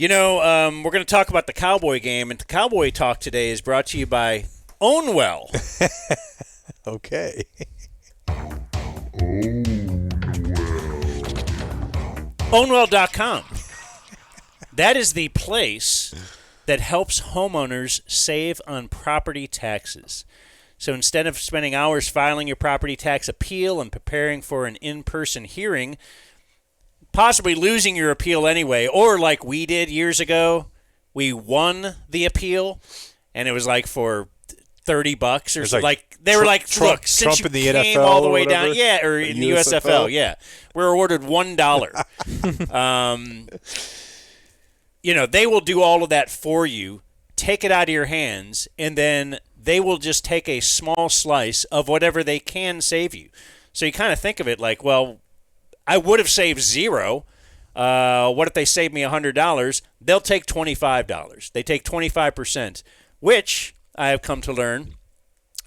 We're going to talk about the Cowboy game, and the Cowboy Talk today is brought to you by Ownwell. Okay. Ownwell.com. That is the place that helps homeowners save on property taxes. So instead of spending hours filing your property tax appeal and preparing for an in-person hearing, possibly losing your appeal anyway, or like we did years ago, we won the appeal, and it was like for $30 or something. They were like, look, since Trump you in the came NFL all the way or whatever? down, yeah, or in the USFL, yeah, we're awarded $1. They will do all of that for you, take it out of your hands, and then they will just take a small slice of whatever they can save you. So you kind of think of it like, well, I would have saved $0. What if they saved me $100? They'll take $25. They take 25%, which I have come to learn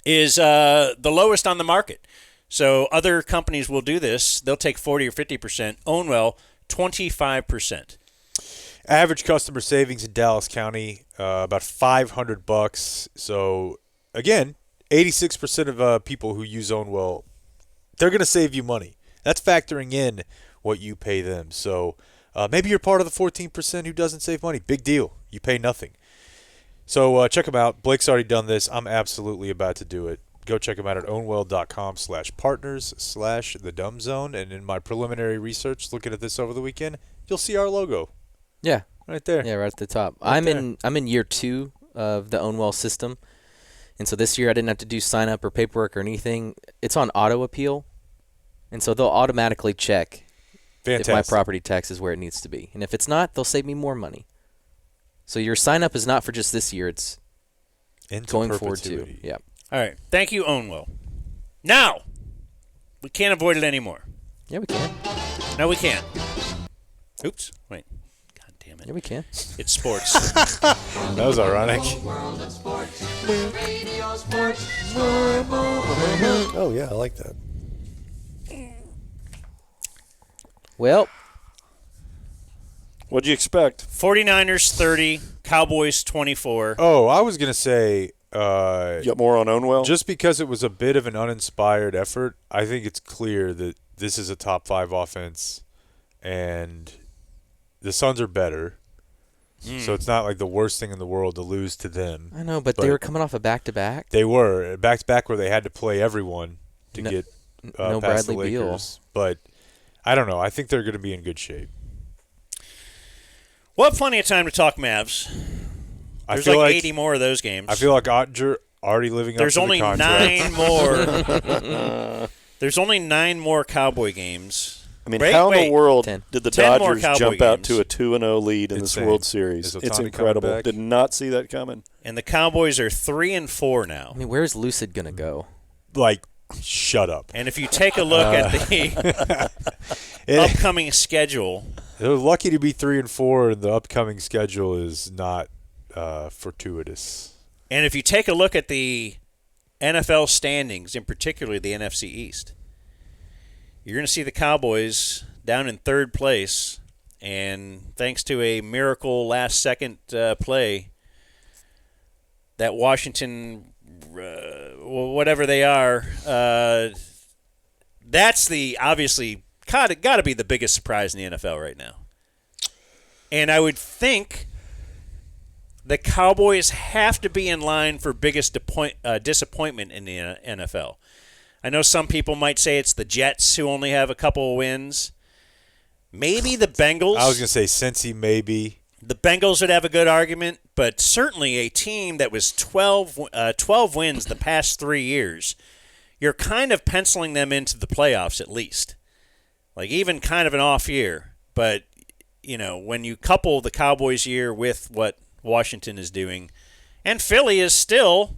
is the lowest on the market. So other companies will do this. They'll take 40 or 50%. Ownwell, 25%. Average customer savings in Dallas County, about $500. So, again, 86% of people who use Ownwell, they're going to save you money. That's factoring in what you pay them. So maybe you're part of the 14% who doesn't save money. Big deal. You pay nothing. So check them out. Blake's already done this. I'm absolutely about to do it. Go check them out at ownwell.com/partners/thedumbzone. And in my preliminary research, looking at this over the weekend, you'll see our logo. Yeah. Right there. Yeah, right at the top. Right I'm in year 2 of the Ownwell system. And so this year I didn't have to do sign up or paperwork or anything. It's on auto appeal. And so they'll automatically check if my property tax is where it needs to be. And if it's not, they'll save me more money. So your sign up is not for just this year. It's going forward too. Yeah. All right. Thank you, Ownwell. Now, we can't avoid it anymore. Yeah, we can. No, we can't. Oops. Wait. God damn it. Yeah, we can. It's sports. That was ironic. Oh, yeah, I like that. Well, what'd you expect? 49ers 30, Cowboys 24. Oh, I was going to say You got more on Ownwell? just because it was a bit of an uninspired effort, I think it's clear that this is a top 5 offense, and the Suns are better. So it's not like the worst thing in the world to lose to them. I know, but they were coming off a back-to-back. They were back-to-back where they had to play everyone to get no past the Bradley Beal. Lakers. But I don't know. I think they're going to be in good shape. We'll have plenty of time to talk Mavs. There's like 80 more of those games. I feel like Ottinger already living up to the contract. There's only 9 more. There's only 9 more Cowboy games. I mean, how in the world 10. did the 10 more Dodgers Cowboy jump out games. to a 2-0 lead in this Insane. World Series? Is It's Ohtani incredible. coming back? Did not see that coming. And the Cowboys are 3-4 now. I mean, where's Lucid going to go? Like, shut up. And if you take a look at the upcoming schedule, They're lucky to be 3-4, and the upcoming schedule is not fortuitous. and if you take a look at the NFL standings, in particular the NFC East, you're going to see the Cowboys down in 3rd place, and thanks to a miracle last-second play, that Washington, whatever they are, that's the obviously got to be the biggest surprise in the NFL right now. And I would think the Cowboys have to be in line for biggest disappointment in the NFL. I know some people might say it's the Jets who only have a couple of wins. Maybe the Bengals. I was going to say Cincy maybe. The Bengals would have a good argument, but certainly a team that was 12 wins the past 3 years, you're kind of penciling them into the playoffs at least. Like even kind of an off year. But, when you couple the Cowboys year with what Washington is doing, and Philly is still,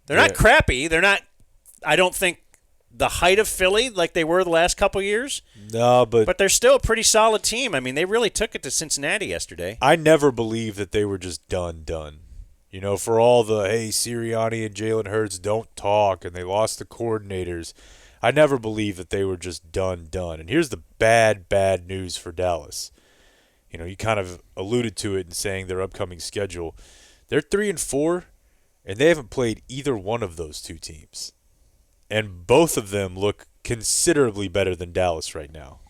they're not crappy. They're not, I don't think, the height of Philly like they were the last couple years. No, but they're still a pretty solid team. I mean, they really took it to Cincinnati yesterday. I never believed that they were just done. For all the, hey, Sirianni and Jalen Hurts don't talk, and they lost the coordinators. I never believed that they were just done. And here's the bad news for Dallas. You kind of alluded to it in saying their upcoming schedule. They're 3-4, and they haven't played either one of those two teams. And both of them look considerably better than Dallas right now.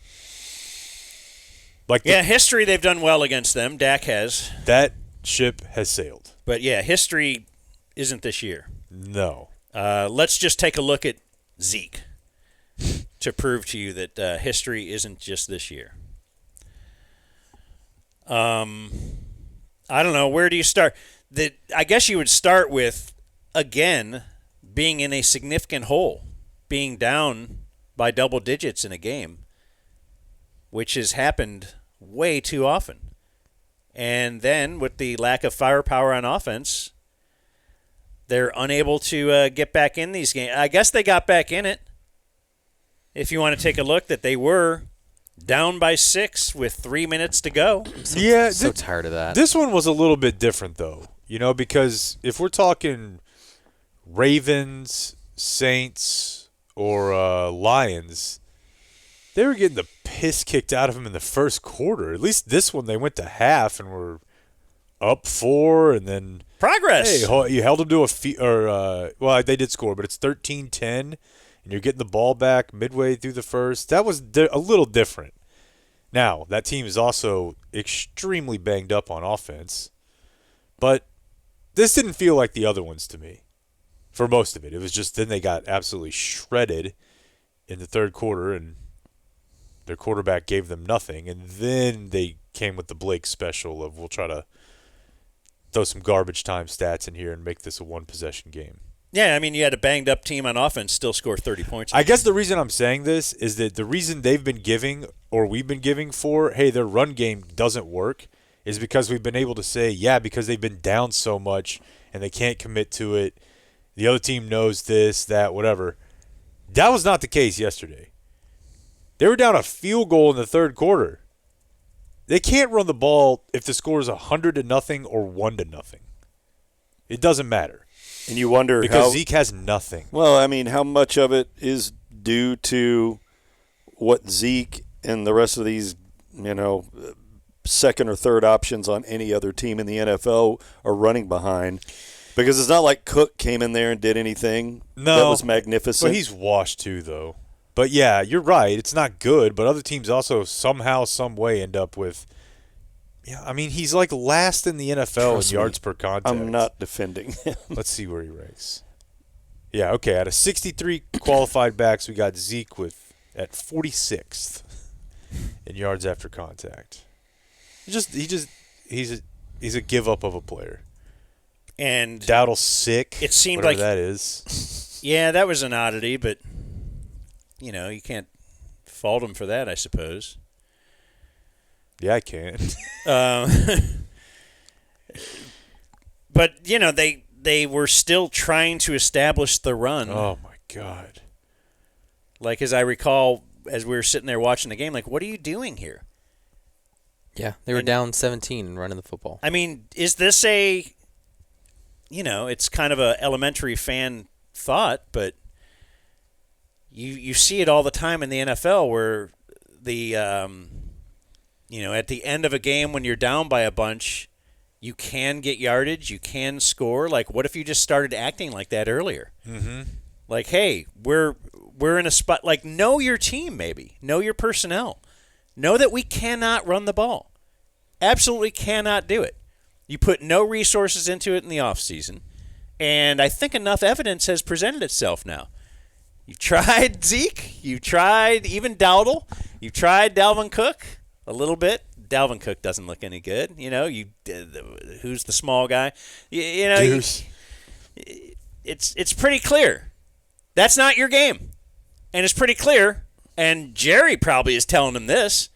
History, they've done well against them. Dak has. That ship has sailed. But, history isn't this year. No. Let's just take a look at Zeke to prove to you that history isn't just this year. I don't know. Where do you start? I guess you would start with, again, being in a significant hole, being down by double digits in a game, which has happened way too often. And then with the lack of firepower on offense, they're unable to get back in these games. I guess they got back in it. If you want to take a look, that they were down by 6 with 3 minutes to go. So tired of that. This one was a little bit different, though, because if we're talking Ravens, Saints, or Lions, they were getting the piss kicked out of them in the first quarter. At least this one, they went to half and were up 4, and then progress. Hey, you held them to they did score, but it's 13-10. And you're getting the ball back midway through the first. That was a little different. Now, that team is also extremely banged up on offense. But this didn't feel like the other ones to me for most of it. It was just then they got absolutely shredded in the third quarter, and their quarterback gave them nothing. And then they came with the Blake special of we'll try to throw some garbage time stats in here and make this a one-possession game. Yeah, I mean, you had a banged-up team on offense still score 30 points. I guess the reason I'm saying this is that the reason they've been giving, or we've been giving for, hey, their run game doesn't work, is because we've been able to say, because they've been down so much and they can't commit to it. The other team knows this, that, whatever. That was not the case yesterday. They were down a field goal in the third quarter. They can't run the ball if the score is 100-0 or 1-0. It doesn't matter. And you wonder because Zeke has nothing. Well, I mean, how much of it is due to what Zeke and the rest of these, second or third options on any other team in the NFL are running behind? Because it's not like Cook came in there and did anything that was magnificent. But he's washed too, though. But, yeah, you're right. It's not good, but other teams also somehow, some way end up with – he's like last in the NFL in yards per contact. I'm not defending him. Let's see where he ranks. Yeah, okay. Out of 63 qualified backs, we got Zeke at 46th in yards after contact. He's a give up of a player. And Dowdle's sick. It seemed like that is. Yeah, that was an oddity, but you can't fault him for that, I suppose. Yeah, I can. But, they were still trying to establish the run. Oh, my God. Like, as I recall, as we were sitting there watching the game, like, what are you doing here? Yeah, they were down 17 and running the football. I mean, is this it's kind of a elementary fan thought, but you see it all the time in the NFL where the at the end of a game when you're down by a bunch, you can get yardage, you can score. Like, what if you just started acting like that earlier? Mm-hmm. Like, hey, we're in a spot. Like, know your team, maybe. Know your personnel. Know that we cannot run the ball. Absolutely cannot do it. You put no resources into it in the offseason, and I think enough evidence has presented itself now. You've tried Zeke. You've tried even Dowdle. You've tried Dalvin Cook. A little bit. Dalvin Cook doesn't look any good. Who's the small guy? Deuce. It's pretty clear. That's not your game. And it's pretty clear. And Jerry probably is telling him this.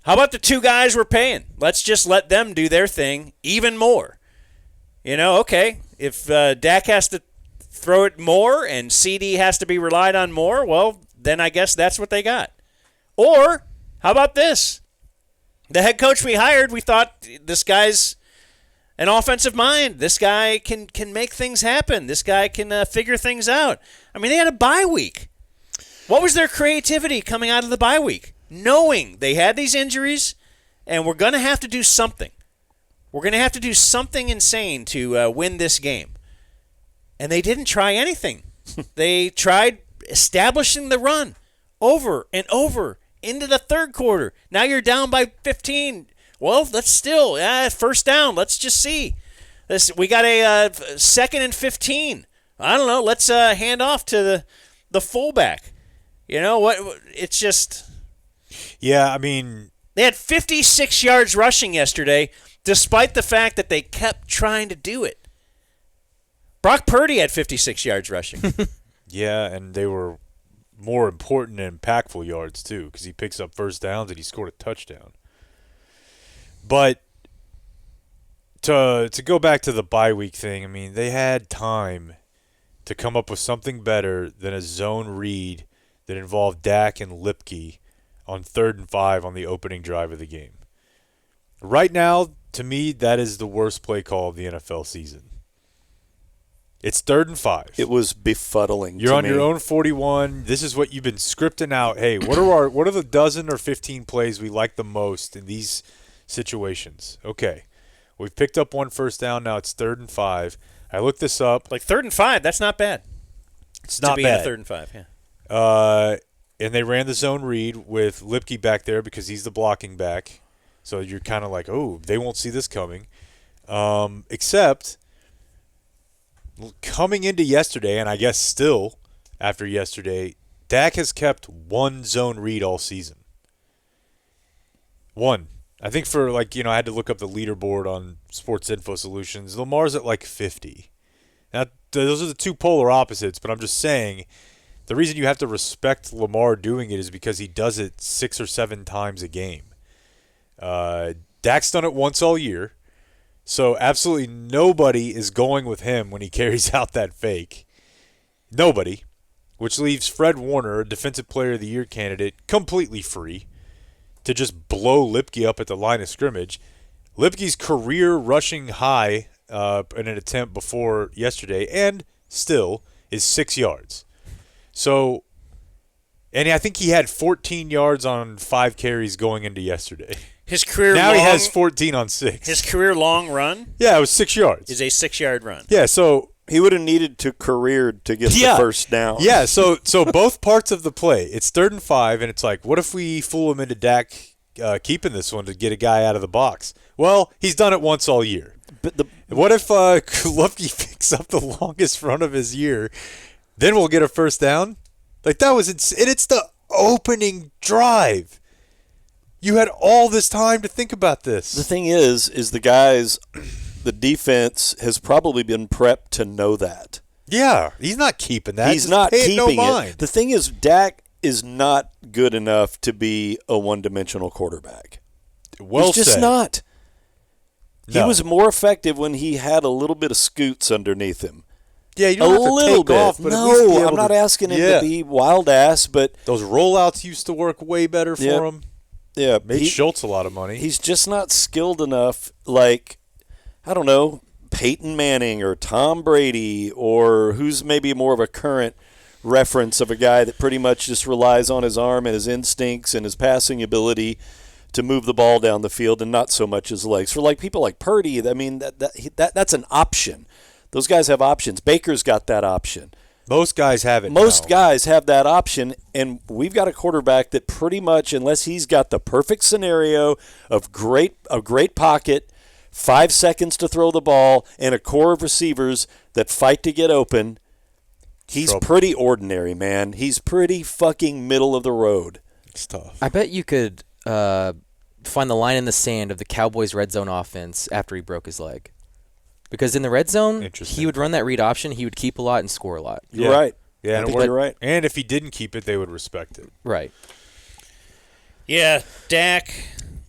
How about the two guys we're paying? Let's just let them do their thing even more. Okay, if Dak has to throw it more and CD has to be relied on more, well, then I guess that's what they got. Or how about this? The head coach we hired, we thought this guy's an offensive mind. This guy can make things happen. This guy can figure things out. I mean, they had a bye week. What was their creativity coming out of the bye week? Knowing they had these injuries and we're going to have to do something. We're going to have to do something insane to win this game. And they didn't try anything. They tried establishing the run over and over into the third quarter. Now you're down by 15. Well, let's still, first down. Let's just see. We got a 2nd and 15. I don't know. Let's hand off to the fullback. You know what? It's just. Yeah, I mean. They had 56 yards rushing yesterday, despite the fact that they kept trying to do it. Brock Purdy had 56 yards rushing. Yeah, and they were more important and impactful yards, too, because he picks up first downs and he scored a touchdown. But to go back to the bye week thing, I mean, they had time to come up with something better than a zone read that involved Dak and Lipke on 3rd and 5 on the opening drive of the game. Right now, to me, that is the worst play call of the NFL season. It's 3rd and 5. It was befuddling. You're on your own 41. This is what you've been scripting out. Hey, what are the dozen or 15 plays we like the most in these situations? Okay. We've picked up one first down. Now it's 3rd and 5. I looked this up. Like 3rd and 5, that's not bad. It's not bad. bad. To be in a 3rd and 5, yeah. And they ran the zone read with Lipke back there because he's the blocking back. So you're kind of like, oh, they won't see this coming. Except coming into yesterday, and I guess still after yesterday, Dak has kept one zone read all season. One. I think for I had to look up the leaderboard on Sports Info Solutions. Lamar's at 50. Now, those are the two polar opposites, but I'm just saying the reason you have to respect Lamar doing it is because he does it 6 or 7 times a game. Dak's done it once all year, so absolutely nobody is going with him when he carries out that fake. Nobody, which leaves Fred Warner, a Defensive Player of the Year candidate, completely free to just blow Lipke up at the line of scrimmage. Lipke's career rushing high in an attempt before yesterday, and still, is 6 yards. So, and I think he had 14 yards on 5 carries going into yesterday. His career now he has 14 on 6. His career long run? Yeah, it was 6 yards. Is a 6-yard run. Yeah, so he would have needed to career to get the first down. Yeah, so both parts of the play. It's 3rd and 5, and it's like, what if we fool him into Dak keeping this one to get a guy out of the box? Well, he's done it once all year. But what if Lupke picks up the longest run of his year? Then we'll get a first down? That was and it's the opening drive. You had all this time to think about this. The thing is the defense has probably been prepped to know that. Yeah, he's not keeping that. He's not keeping it. The thing is, Dak is not good enough to be a one-dimensional quarterback. Well He's just said. not. No. He was more effective when he had a little bit of scoots underneath him. Yeah, you don't have to take off, but at least be able I'm not asking him yeah. to be wild ass, but those rollouts used to work way better for him. Yeah, made Schultz a lot of money. He's just not skilled enough, like, I don't know, Peyton Manning or Tom Brady, or who's maybe more of a current reference of a guy that pretty much just relies on his arm and his instincts and his passing ability to move the ball down the field and not so much his legs. For like people like Purdy, I mean, that's an option. Those guys have options. Baker's got that option. Most guys have it. Most guys have that option, and we've got a quarterback that pretty much, unless he's got the perfect scenario of a great pocket, 5 seconds to throw the ball, and a core of receivers that fight to get open, he's pretty ordinary, man. He's pretty fucking middle of the road. It's tough. I bet you could find the line in the sand of the Cowboys' red zone offense after he broke his leg. Because in the red zone, he would run that read option, he would keep a lot and score a lot. You're right. Yeah, you're right. And if he didn't keep it, they would respect it. Right. Yeah, Dak.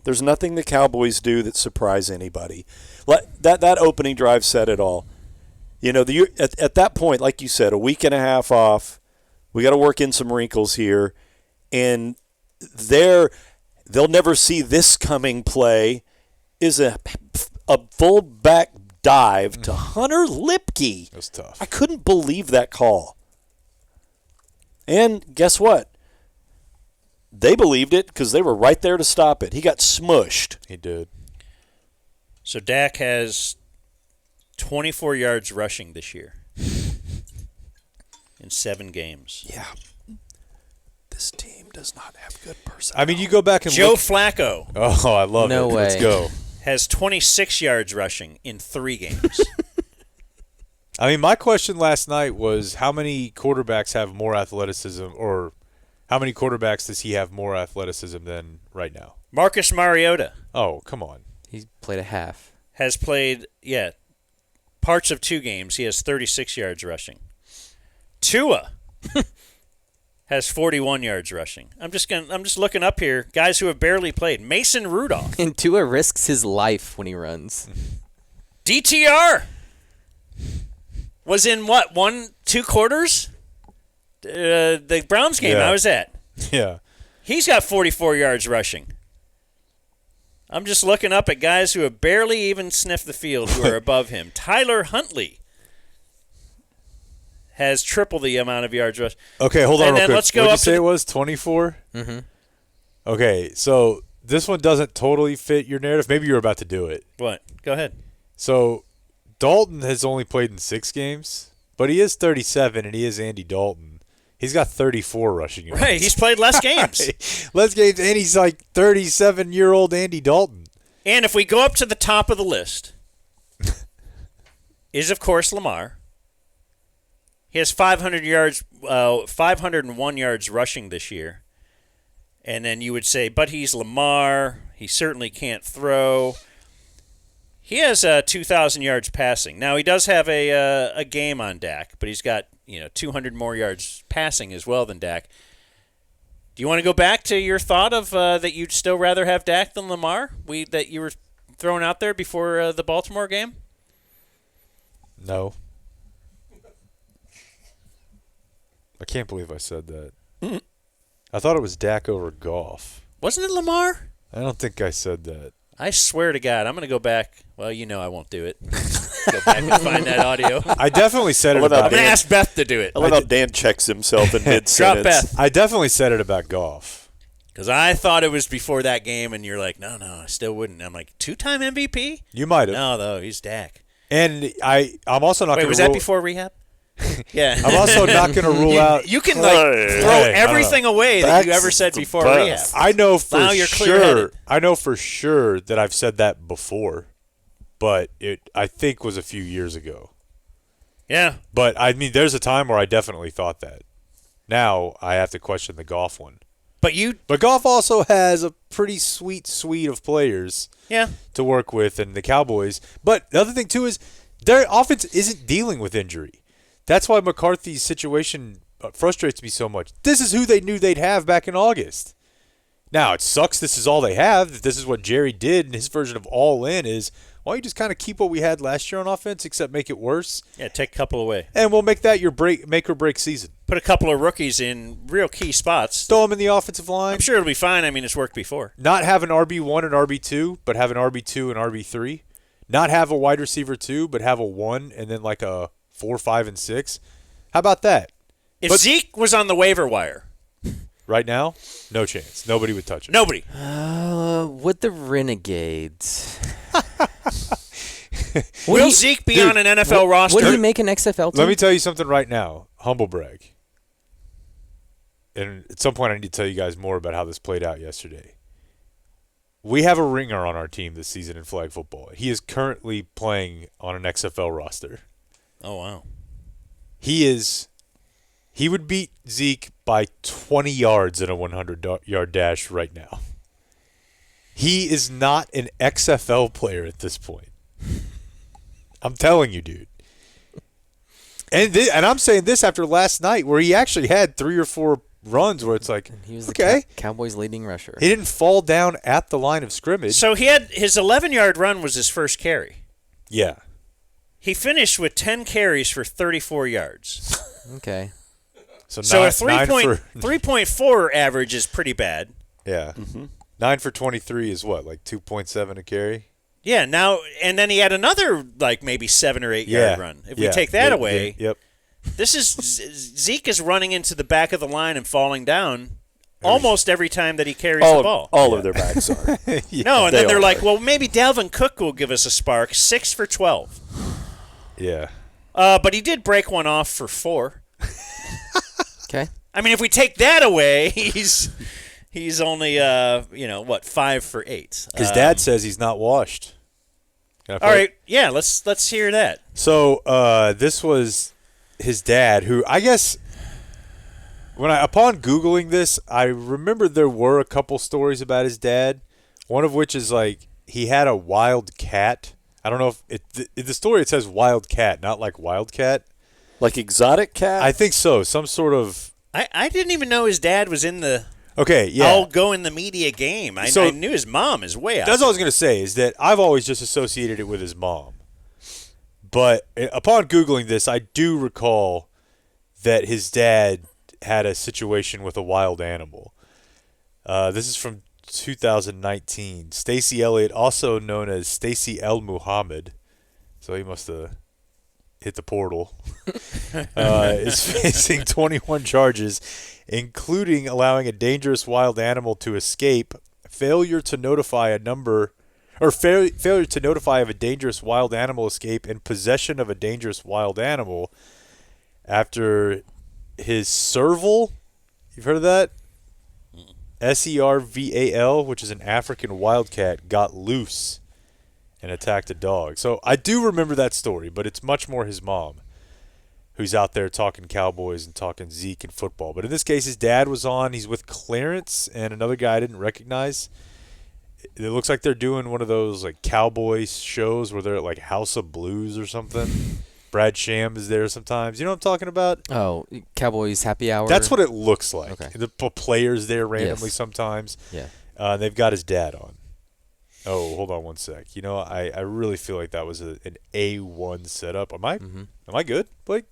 There's nothing the Cowboys do that surprise anybody. That opening drive said it all. You know, at that point, like you said, a week and a half off, we got to work in some wrinkles here, and they'll never see this coming play is a full-back dive to Hunter Lipke. That's tough. I couldn't believe that call. And guess what? they believed it because they were right there to stop it. He got smushed. He did. So Dak has 24 yards rushing this year in 7 games. Yeah. This team does not have good personnel. I mean, you go back and Joe look. Flacco Oh, I love No it. way. Let's go. has 26 yards rushing in 3 games. I mean, my question last night was how many quarterbacks have more athleticism, or how many quarterbacks does he have more athleticism than right now? Marcus Mariota Oh, come on. He played a half. has played, parts of 2 games. He has 36 yards rushing. Tua has 41 yards rushing. I'm just looking up here. Guys who have barely played. Mason Rudolph. And Tua risks his life when he runs. DTR was in what, 1-2 quarters? The Browns game Yeah. I was at. Yeah. He's got 44 yards rushing. I'm just looking up at guys who have barely even sniffed the field who are above him. Tyler Huntley has triple the amount of yards rushed. Okay, hold on And real then quick. let's go What'd you up to say the- it was? 24? Mm-hmm. Okay, so this one doesn't totally fit your narrative. Maybe you were about to do it. What? Go ahead. So Dalton has only played in 6 games, but he is 37, and he is Andy Dalton. He's got 34 rushing yards. Right, he's played less games. Less games, and he's like 37-year-old Andy Dalton. And if we go up to the top of the list, is, of course, Lamar. He has 500 yards, 501 yards rushing this year. And then you would say, but he's Lamar. He certainly can't throw. He has 2,000 yards passing. Now, he does have a game on Dak, but he's got 200 more yards passing as well than Dak. Do you want to go back to your thought of that you'd still rather have Dak than Lamar? That you were throwing out there before the Baltimore game? No. I can't believe I said that. I thought it was Dak over Goff. Wasn't it Lamar? I don't think I said that. I swear to God, I'm going to go back. Well, I won't do it. Go back and find that audio. I definitely said it What about I'm about going to ask Beth to do it. I love how Dan checks himself in mid-sentence. Drop Beth. I definitely said it about Goff. Because I thought it was before that game, and you're like, no, I still wouldn't. I'm like, 2-time MVP? You might have. No, though, he's Dak. And I'm also not Wait, going to was that before rehab? Yeah. I'm also not going to rule out. You can, Hey, throw hey, everything away that you That's ever said the before best. rehab. I know for Now you're sure. clear-headed. I know for sure that I've said that before, but I think was a few years ago. Yeah. But I mean, there's a time where I definitely thought that. Now I have to question the Goff one. But Goff also has a pretty sweet suite of players yeah. to work with, and the Cowboys. But the other thing too is their offense isn't dealing with injury. That's why McCarthy's situation frustrates me so much. This is who they knew they'd have back in August. Now, it sucks this is all they have. This is what Jerry did, and his version of all in is, why don't you just kind of keep what we had last year on offense, except make it worse? Yeah, take a couple away. And we'll make that your make or break season. Put a couple of rookies in real key spots. Throw them in the offensive line. I'm sure it'll be fine. I mean, it's worked before. Not have an RB1 and RB2, but have an RB2 and RB3. Not have a wide receiver 2, but have a 1 and then like a 4, 5, and 6. How about that? If But- Zeke was on the waiver wire, Right now, no chance. Nobody would touch it. nobody. With the Renegades. Will Zeke be on an NFL roster? Would he make an XFL team? Let me tell you something right now. Humble brag. And at some point I need to tell you guys more about how this played out yesterday. We have a ringer on our team this season in flag football. He is currently playing on an XFL roster. Oh, wow. He would beat Zeke by 20 yards in a 100-yard dash right now. He is not an XFL player at this point. I'm telling you, dude. And I'm saying this after last night where he actually had 3 or 4 runs where it's like, He was okay. the Cowboys' leading rusher. He didn't fall down at the line of scrimmage. So he had his 11-yard run was his first carry. Yeah. He finished with 10 carries for 34 yards. Okay. So So a 3.4 3.4 average is pretty bad. Yeah. 9 for 23 is what, like 2.7 a carry? Yeah, now and then he had another like maybe 7 or 8 yard run. If we take that away, Yep. this is Zeke is running into the back of the line and falling down almost every time that he carries the ball. All of their backs are. No, and then they're like, well, maybe Dalvin Cook will give us a spark. 6 for 12. Yeah. But he did break one off for 4. Okay. I mean, if we take that away, he's only 5 for 8. His dad says he's not washed. All right, yeah, let's hear that. So this was his dad, who I guess upon Googling this, I remember there were a couple stories about his dad. One of which is like he had a wild cat. I don't know if in the story it says wild cat, not like wildcat. Like exotic cat? I think so. Some sort of. I didn't even know his dad was in the. Okay, yeah. I'll go in the media game. I knew his mom is way out. That's all I was going to say is that I've always just associated it with his mom. But upon Googling this, I do recall that his dad had a situation with a wild animal. This is from 2019. Stacey Elliott, also known as Stacey El Muhammad, so he must have hit the portal, is facing 21 charges, including allowing a dangerous wild animal to escape, failure to notify of a dangerous wild animal escape, and possession of a dangerous wild animal after his serval, you've heard of that? Serval, which is an African wildcat, got loose and attacked a dog. So I do remember that story, but it's much more his mom who's out there talking Cowboys and talking Zeke and football. But in this case, his dad was on. He's with Clarence and another guy I didn't recognize. It looks like they're doing one of those like Cowboys shows where they're at like House of Blues or something. Brad Sham is there sometimes. You know what I'm talking about? Oh, Cowboys happy hour? That's what it looks like. Okay. The players there randomly sometimes. Yeah. They've got his dad on. Oh, hold on one sec. You know, I really feel like that was an A1 setup. Am I good, Blake?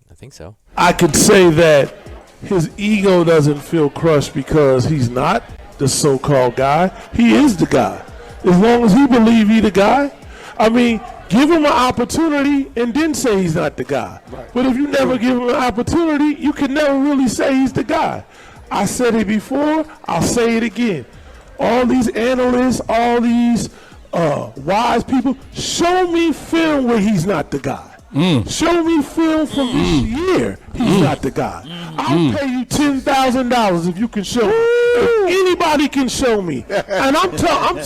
I think so. I could say that his ego doesn't feel crushed because he's not the so-called guy. He is the guy. As long as he believes he's the guy. I mean, give him an opportunity and then say he's not the guy. Right. But if you never give him an opportunity, you can never really say he's the guy. I said it before, I'll say it again. All these analysts, all these wise people, show me film where he's not the guy. Show me film from this year he's not the guy. I'll pay you $10,000 if you can show me. If anybody can show me. And I'm talking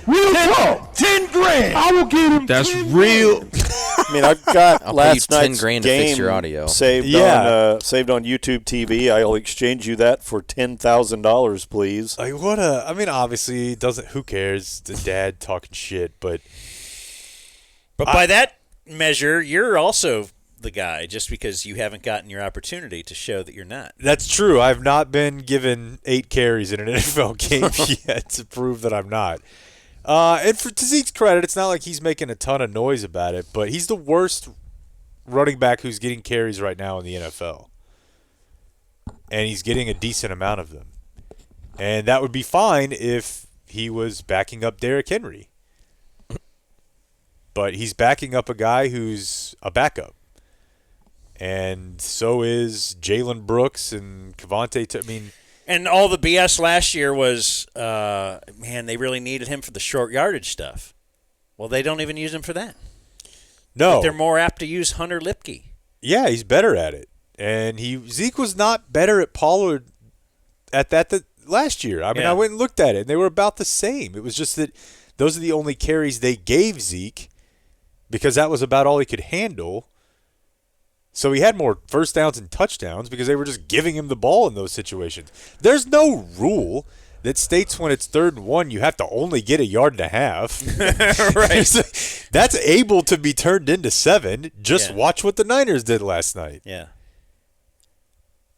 real talk. 10 grand. I will give him That's 10 real. grand. I mean, I've got I'll last pay you 10 night's grand to game fix your audio. saved on YouTube TV. I'll exchange you that for $10,000, please. Like obviously it doesn't. Who cares? The dad talking shit, but by that measure, you're also the guy just because you haven't gotten your opportunity to show that you're not. that's true. I've not been given 8 carries in an NFL game yet to prove that I'm not. And to Zeke's credit, it's not like he's making a ton of noise about it, but he's the worst running back who's getting carries right now in the NFL. And he's getting a decent amount of them. And that would be fine if he was backing up Derrick Henry. But he's backing up a guy who's a backup. And so is Jalen Brooks and Cavante. And all the BS last year was, they really needed him for the short yardage stuff. Well, they don't even use him for that. No. But they're more apt to use Hunter Lipke. Yeah, he's better at it. And Zeke was not better at Pollard at that last year. I went and looked at it, and they were about the same. It was just that those are the only carries they gave Zeke because that was about all he could handle. So he had more first downs and touchdowns because they were just giving him the ball in those situations. There's no rule that states when it's 3rd and 1, you have to only get 1.5 yards. Right. That's able to be turned into 7. Just watch what the Niners did last night. Yeah.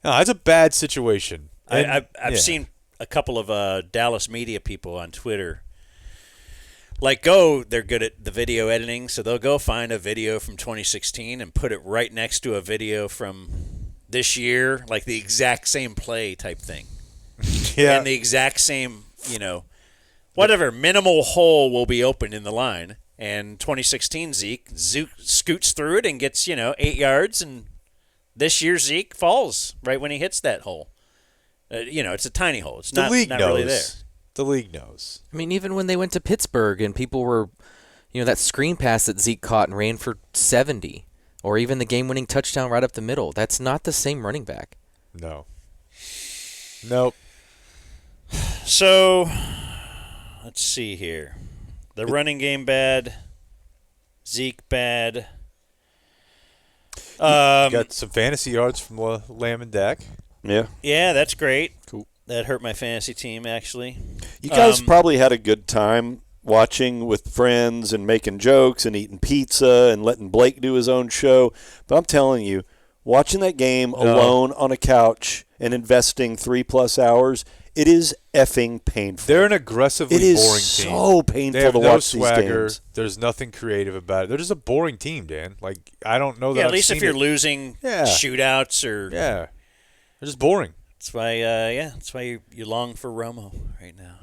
No, that's a bad situation. I've seen a couple of Dallas media people on Twitter. They're good at the video editing, so they'll go find a video from 2016 and put it right next to a video from this year, like the exact same play type thing. Yeah. And the exact same, whatever, minimal hole will be open in the line. And 2016 Zeke scoots through it and gets, 8 yards, and this year Zeke falls right when he hits that hole. It's a tiny hole. It's The not league not knows. really there. The league knows. I mean, even when they went to Pittsburgh and people were, that screen pass that Zeke caught and ran for 70, or even the game-winning touchdown right up the middle, that's not the same running back. No. Nope. So, let's see here. The running game bad. Zeke bad. Got some fantasy yards from Lamb and Dak. Yeah. Yeah, that's great. Cool. That hurt my fantasy team, actually. You guys probably had a good time watching with friends and making jokes and eating pizza and letting Blake do his own show. But I'm telling you, watching that game alone on a couch and investing 3+ hours, it is effing painful. They're an aggressively boring team. It is so painful They have to no watch swagger. these games. There's nothing creative about it. They're just a boring team, Dan. Like, I don't know that At I've least if seen you're it. losing Yeah. shootouts or Yeah. They're just boring. that's why that's why you long for Romo right now.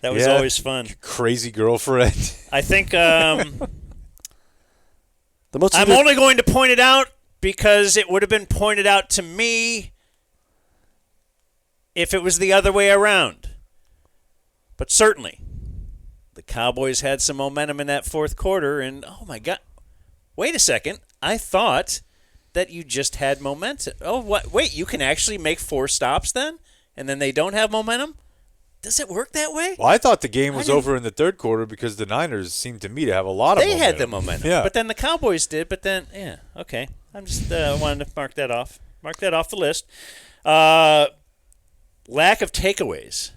That was Yeah. always fun. Crazy girlfriend. I think The most I'm only going to point it out because it would have been pointed out to me if it was the other way around. But certainly, the Cowboys had some momentum in that fourth quarter, and oh my God, wait a second, I thought that you just had momentum. Oh, what? Wait, you can actually make 4 stops then, and then they don't have momentum? Does it work that way? Well, I thought the game was over in the third quarter because the Niners seemed to me to have a lot of They momentum. had the momentum, Yeah. but then the Cowboys did. But then, yeah, okay. I'm just wanted to mark that off. Mark that off the list. Lack of takeaways.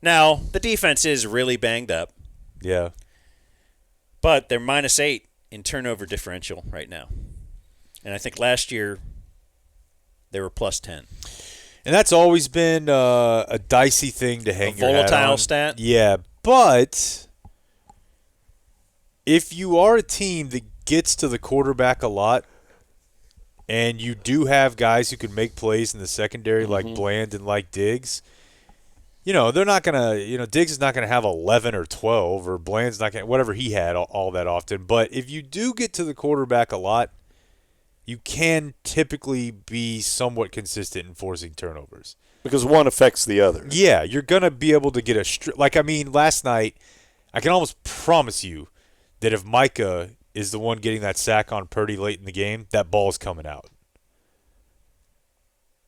Now the defense is really banged up, Yeah. but they're -8 in turnover differential right now, and I think last year they were +10. And that's always been a dicey thing to hang A your hat volatile on. stat? Yeah, but if you are a team that gets to the quarterback a lot, and you do have guys who can make plays in the secondary like Bland and like Diggs, they're not going to, Diggs is not going to have 11 or 12, or Bland's not going to, whatever he had all that often. But if you do get to the quarterback a lot, you can typically be somewhat consistent in forcing turnovers. because one affects the other. Yeah, you're going to be able to get last night, I can almost promise you that if Micah is the one getting that sack on Purdy late in the game, that ball's coming out.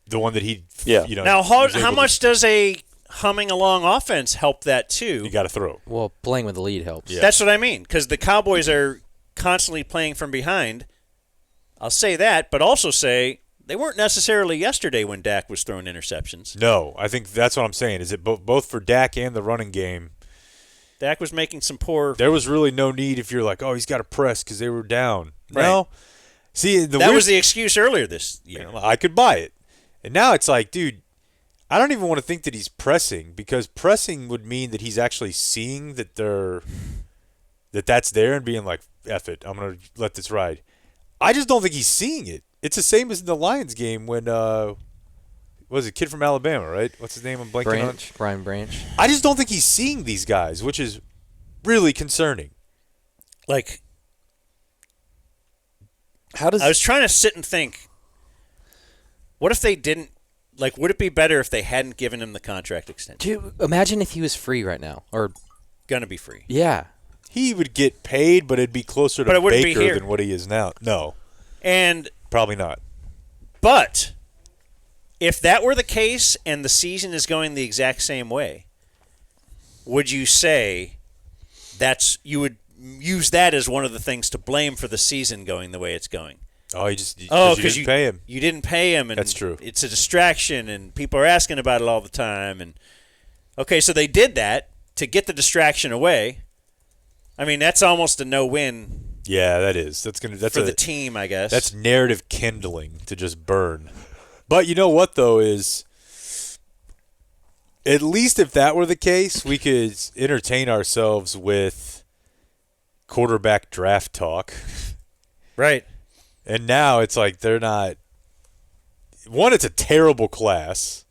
The one that he, Now, how much does a humming along offense help that too? you got to throw. Well, playing with the lead helps. Yeah. That's what I mean, because the Cowboys are constantly playing from behind. I'll say that, but also say they weren't necessarily yesterday when Dak was throwing interceptions. No, I think that's what I'm saying. Is it both for Dak and the running game? Dak was making some poor. There was really no need if you're like, oh, he's got to press because they were down. Right. No. See, That was the excuse earlier this year. I could buy it. And now it's like, dude, I don't even want to think that he's pressing, because pressing would mean that he's actually seeing that that's there and being like, F it, I'm going to let this ride. I just don't think he's seeing it. It's the same as in the Lions game when what was it, kid from Alabama, right? What's his name? I'm blanking on. Brian Branch. I just don't think he's seeing these guys, which is really concerning. Like, How does I was trying to sit and think, what if they didn't, like, would it be better if they hadn't given him the contract extension? Dude, imagine if he was free right now. Or, Gonna be free. yeah. He would get paid, but it'd be closer But to it wouldn't be Baker here. than what he is now. No, And, probably not. but, if that were the case and the season is going the exact same way, would you say you would use that as one of the things to blame for the season going the way it's going? Oh, you Because didn't pay him. You didn't pay him, and That's true. It's a distraction, and people are asking about it all the time. And okay, so they did that to get the distraction away. I mean, that's almost a no-win Yeah, that is. That's for the team, I guess. That's narrative kindling to just burn. But you know what, though, is at least if that were the case, we could entertain ourselves with quarterback draft talk. right. And now it's like they're not. One, it's a terrible class.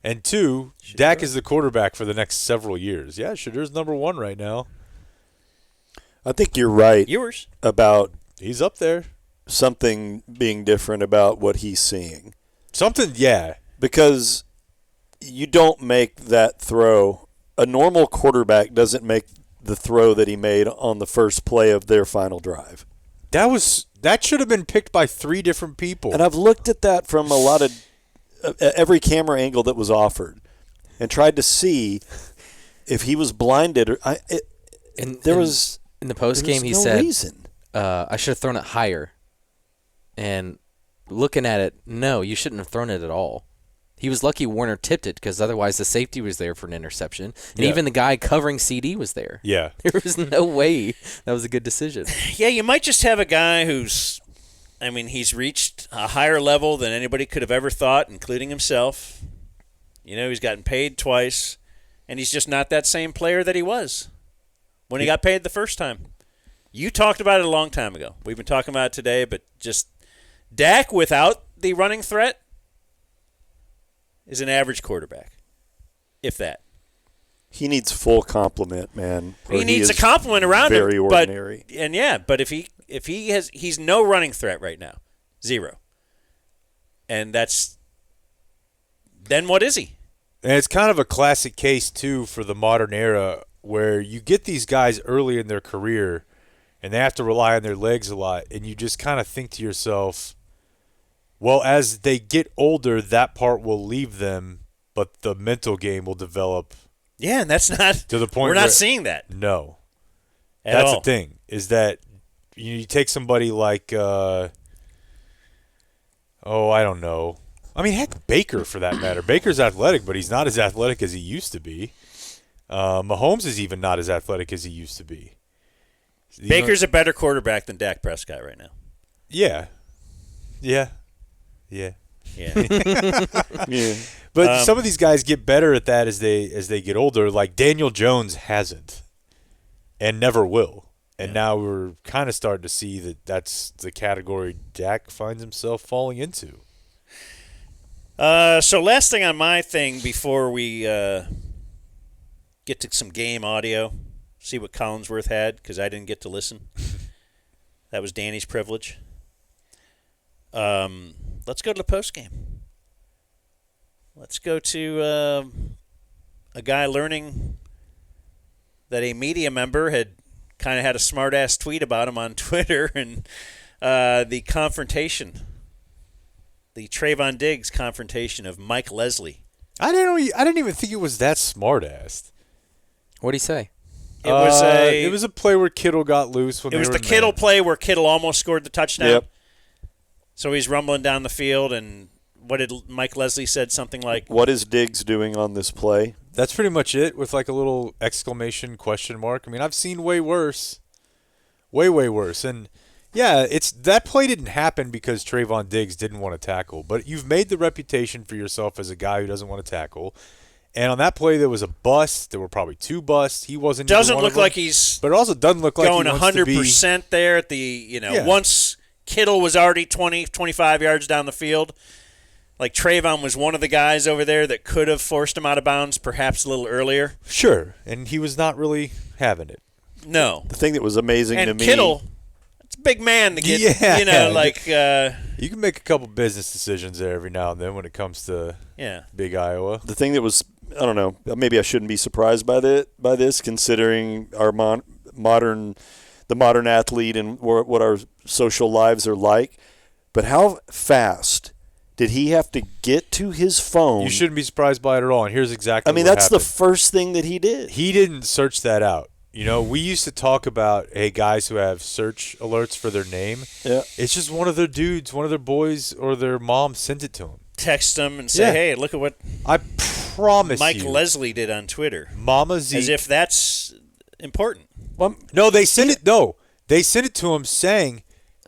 And two, Dak is the quarterback for the next several years. Yeah, Shadir's number 1 right now. I think you're right Yours. about He's up there. something being different about what he's seeing. Something, yeah. Because you don't make that throw. A normal quarterback doesn't make the throw that he made on the first play of their final drive. That should have been picked by 3 different people. And I've looked at that from a lot of every camera angle that was offered and tried to see if he was blinded or in the post game he no said reason. I should have thrown it higher. And looking at it, no, you shouldn't have thrown it at all. He was lucky Warner tipped it because otherwise the safety was there for an interception. And even the guy covering CD was there. Yeah. There was no way that was a good decision. Yeah, you might just have a guy he's reached a higher level than anybody could have ever thought, including himself. He's gotten paid twice, and he's just not that same player that he was when he got paid the first time. You talked about it a long time ago. We've been talking about it today, but just Dak without the running threat is an average quarterback, if that. He needs full complement, man. He needs a compliment around him. Very ordinary. But if he's no running threat right now, 0. And then what is he? And it's kind of a classic case, too, for the modern era where you get these guys early in their career and they have to rely on their legs a lot, and you just kind of think to yourself, well, as they get older, that part will leave them, but the mental game will develop. Yeah, and that's not to the point we're not seeing that. No. That's the thing, is that you take somebody like, I don't know. I mean, heck, Baker for that matter. Baker's athletic, but he's not as athletic as he used to be. Mahomes is even not as athletic as he used to be. Baker's a better quarterback than Dak Prescott right now. Yeah. Yeah. Yeah. Yeah. But some of these guys get better at that as they get older. Like Daniel Jones hasn't and never will. And now we're kind of starting to see that's the category Dak finds himself falling into. So last thing on my thing before we get to some game audio, see what Collinsworth had, because I didn't get to listen. That was Danny's privilege. Let's go to the postgame. Let's go to a guy learning that a media member had kind of had a smart-ass tweet about him on Twitter, and the confrontation, the Trevon Diggs confrontation of Mike Leslie. I didn't even think it was that smart-assed. What'd he say? It was a play where Kittle got loose. It was the Kittle play where Kittle almost scored the touchdown. Yep. So he's rumbling down the field, and what did Mike Leslie said? Something like, "What is Diggs doing on this play?" That's pretty much it, with like a little exclamation question mark. I mean, I've seen way worse. Way, way worse. And, yeah, that play didn't happen because Trevon Diggs didn't want to tackle. But you've made the reputation for yourself as a guy who doesn't want to tackle. And on that play, there was a bust. There were probably 2 busts. He wasn't. Doesn't look like he's. But it also doesn't look like going he wants 100% there at the once Kittle was already 20, 25 yards down the field. Like Trevon was one of the guys over there that could have forced him out of bounds perhaps a little earlier. Sure, and he was not really having it. No. The thing that was amazing to me. And Kittle, it's a big man to get, you can make a couple business decisions there every now and then when it comes to big Iowa. The thing that was, I don't know, maybe I shouldn't be surprised by this, considering our modern athlete and what our social lives are like. But how fast did he have to get to his phone? You shouldn't be surprised by it at all. And here's exactly what that's happened. the first thing that he did. He didn't search that out. We used to talk about, guys who have search alerts for their name. Yeah. It's just one of their dudes, one of their boys, or their mom sent it to him. Text them and say, hey, look at what I promise Mike Leslie did on Twitter. Mama Zeke. As if that's important. No, they sent it. No, they sent it to him saying,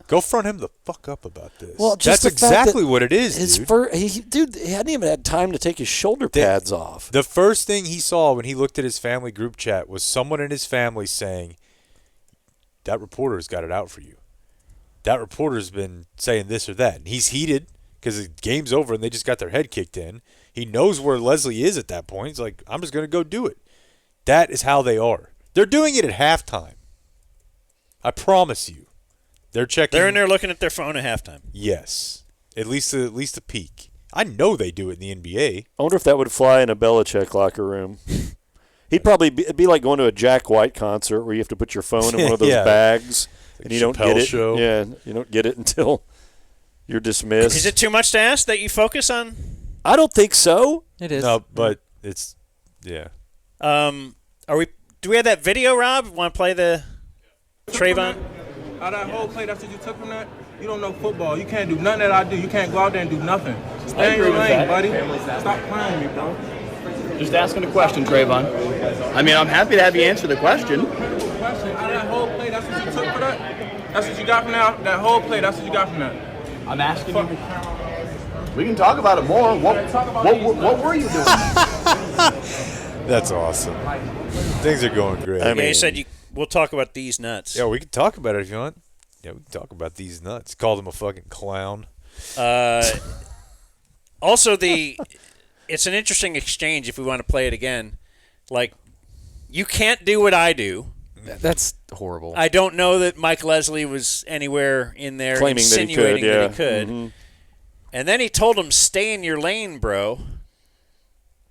"Go front him the fuck up about this." Well, just that's exactly what it is, dude. He hadn't even had time to take his shoulder pads off. The first thing he saw when he looked at his family group chat was someone in his family saying, "That reporter's got it out for you. That reporter's been saying this or that." And he's heated because the game's over and they just got their head kicked in. He knows where Leslie is at that point. He's like, "I'm just going to go do it." That is how they are. They're doing it at halftime. I promise you. They're checking. They're in there looking at their phone at halftime. Yes, at least a peek. I know they do it in the NBA. I wonder if that would fly in a Belichick locker room. He'd probably it'd be like going to a Jack White concert where you have to put your phone in one of those bags and you don't get it. Show. Yeah, you don't get it until you're dismissed. Is it too much to ask that you focus on? I don't think so. It is. No, but it's yeah. Do we have that video, Rob? Want to play the Trevon? Out of that whole play, that's what you took from that? You don't know football. You can't do nothing that I do. You can't go out there and do nothing. Stay in your lane, buddy. Stop playing me, bro. Just asking a question, Trevon. I mean, I'm happy to have you answer the question. Out of that whole play, that's what you took for that? That's what you got from that whole play, that's what you got from that? I'm asking you. We can talk about it more. What were you doing? That's awesome. Things are going great. I mean, he said we'll talk about these nuts. Yeah, we can talk about it if you want. Yeah, we can talk about these nuts. Called him a fucking clown. Also, it's an interesting exchange if we want to play it again. Like, you can't do what I do. That's horrible. I don't know that Mike Leslie was anywhere in there Claiming insinuating that he could. Mm-hmm. And then he told him, stay in your lane, bro.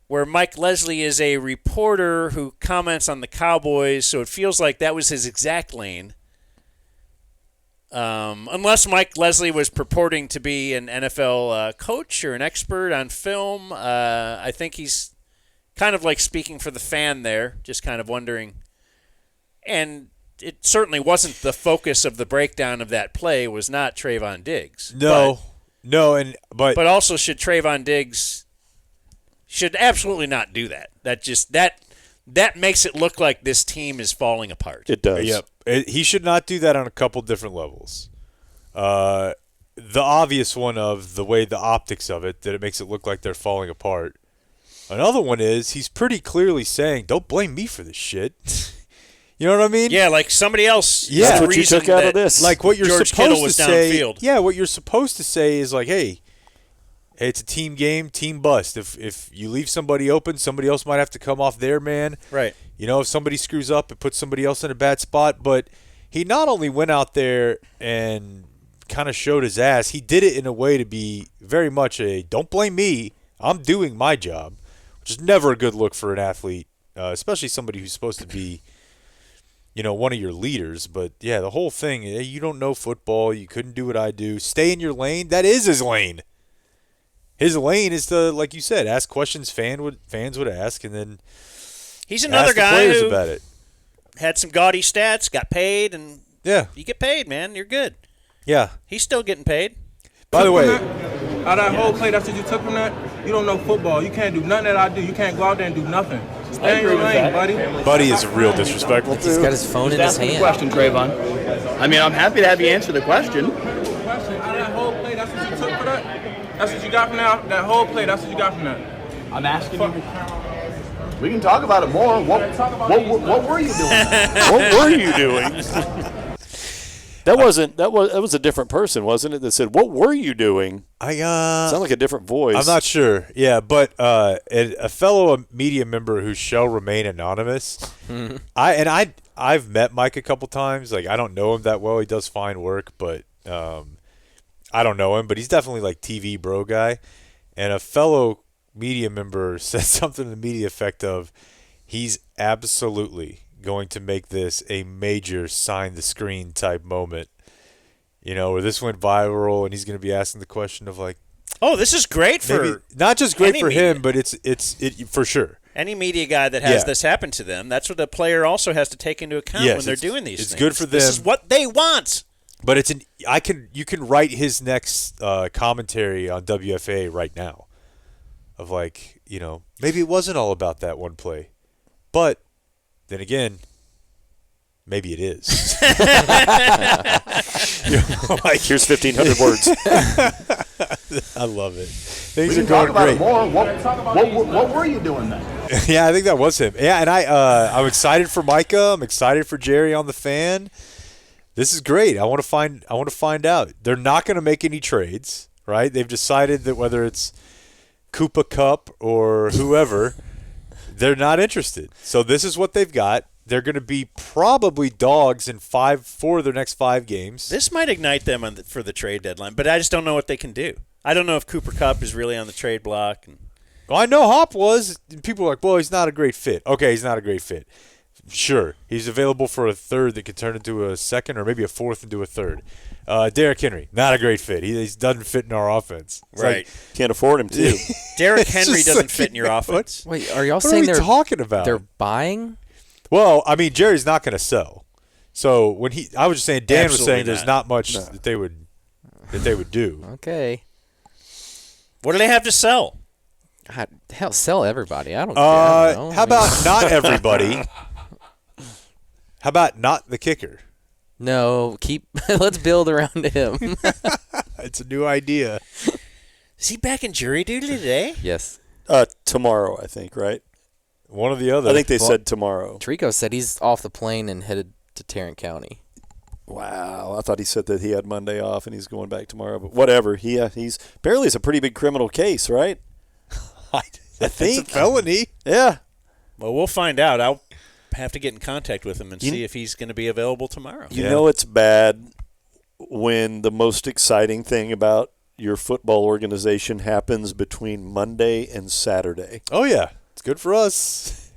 Where Mike Leslie is a reporter who comments on the Cowboys, so it feels like that was his exact lane. Unless Mike Leslie was purporting to be an NFL coach or an expert on film, I think he's kind of like speaking for the fan there, just kind of wondering. And it certainly wasn't the focus of the breakdown of that play, was not Trevon Diggs. But also should Trevon Diggs should absolutely not do that. That makes it look like this team is falling apart. It does. Yep. He should not do that on a couple different levels. The obvious one of the way the optics of it, that it makes it look like they're falling apart. Another one is he's pretty clearly saying, don't blame me for this shit. You know what I mean? Yeah, like somebody else. Yeah. That's what you took out of this. Like what you're George supposed Kittle to was say. downfield. Yeah, what you're supposed to say is like, hey, it's a team game, team bust. If you leave somebody open, somebody else might have to come off their man. Right. You know, if somebody screws up, it puts somebody else in a bad spot. But he not only went out there and kind of showed his ass, he did it in a way to be very much a, don't blame me, I'm doing my job, which is never a good look for an athlete, especially somebody who's supposed to be, you know, one of your leaders. But, yeah, the whole thing, you don't know football, you couldn't do what I do, stay in your lane, that is his lane. His lane is to, like you said, ask questions fans would ask, and then he's another ask the guy players who about it. had some gaudy stats, got paid, and you get paid, man. You're good. Yeah. He's still getting paid. By the way, out of that whole play, that's what you took from that? You don't know football. You can't do nothing that I do. You can't go out there and do nothing. Stay in your lane, buddy. Buddy is real disrespectful, too. He's got his phone in his Just asking a hand. question, Trevon. I mean, I'm happy to have you answer the question. Out of that whole play, that's what you took for that? That's what you got from that whole play, that's what you got from that? I'm asking you. We can talk about it more. What were you doing? What were you doing? That was a different person, wasn't it? That said, "What were you doing?" Sound like a different voice. I'm not sure. Yeah, but a fellow media member who shall remain anonymous. I've met Mike a couple times. Like, I don't know him that well. He does fine work, but I don't know him. But he's definitely like TV bro guy. And a fellow media member said something to the media effect of, he's absolutely going to make this a major sign the screen type moment, you know, where this went viral, and he's going to be asking the question of like, oh, this is great for not just great any for media. him, but it's for sure. Any media guy that has this happen to them, that's what a player also has to take into account when they're doing these things. It's good for them. This is what they want. But you can write his next commentary on WFA right now, of like, you know, maybe it wasn't all about that one play, but then again, maybe it is. You know, like, here's 1,500 words. I love it. We Things can are going talk about great. it more. What were you doing then? Yeah, I think that was him. Yeah, and I'm excited for Micah. I'm excited for Jerry on the fan. This is great. I want to find out. They're not going to make any trades, right? They've decided that whether it's Koopa Cup or whoever, they're not interested. So this is what they've got. They're going to be probably dogs in 4 of their next 5 games. This might ignite them for the trade deadline, but I just don't know what they can do. I don't know if Cooper Kupp is really on the trade block. Well, I know Hop was. And people are like, well, he's not a great fit. Okay, he's not a great fit. Sure, he's available for a third that could turn into a second or maybe a fourth into a third. Derrick Henry, not a great fit. He doesn't fit in our offense. It's right. Can't afford him, too. Derrick Henry doesn't fit in your offense. Wait, are y'all What saying are we talking about? they're buying? Well, I mean, Jerry's not going to sell. So I was just saying, Dan was saying there's not much that they would do. Okay. What do they have to sell? Hell, sell everybody. I don't care. I don't know. How about not everybody? How about not the kicker? No, let's build around him. It's a new idea. Is he back in jury duty today? Yes. Tomorrow, I think, right? One or the other. I think they said tomorrow. Trico said he's off the plane and headed to Tarrant County. Wow, I thought he said that he had Monday off and he's going back tomorrow. But whatever, he's apparently it's a pretty big criminal case, right? I think it's a felony. Yeah. Well, we'll find out. I'll have to get in contact with him and see if he's going to be available tomorrow. You know it's bad when the most exciting thing about your football organization happens between Monday and Saturday. Oh yeah, it's good for us.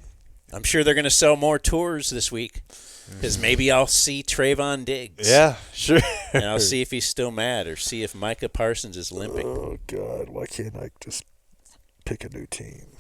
I'm sure they're going to sell more tours this week. Because maybe I'll see Trevon Diggs. Yeah, sure. And I'll see if he's still mad or see if Micah Parsons is limping. Oh, God. Why can't I just pick a new team?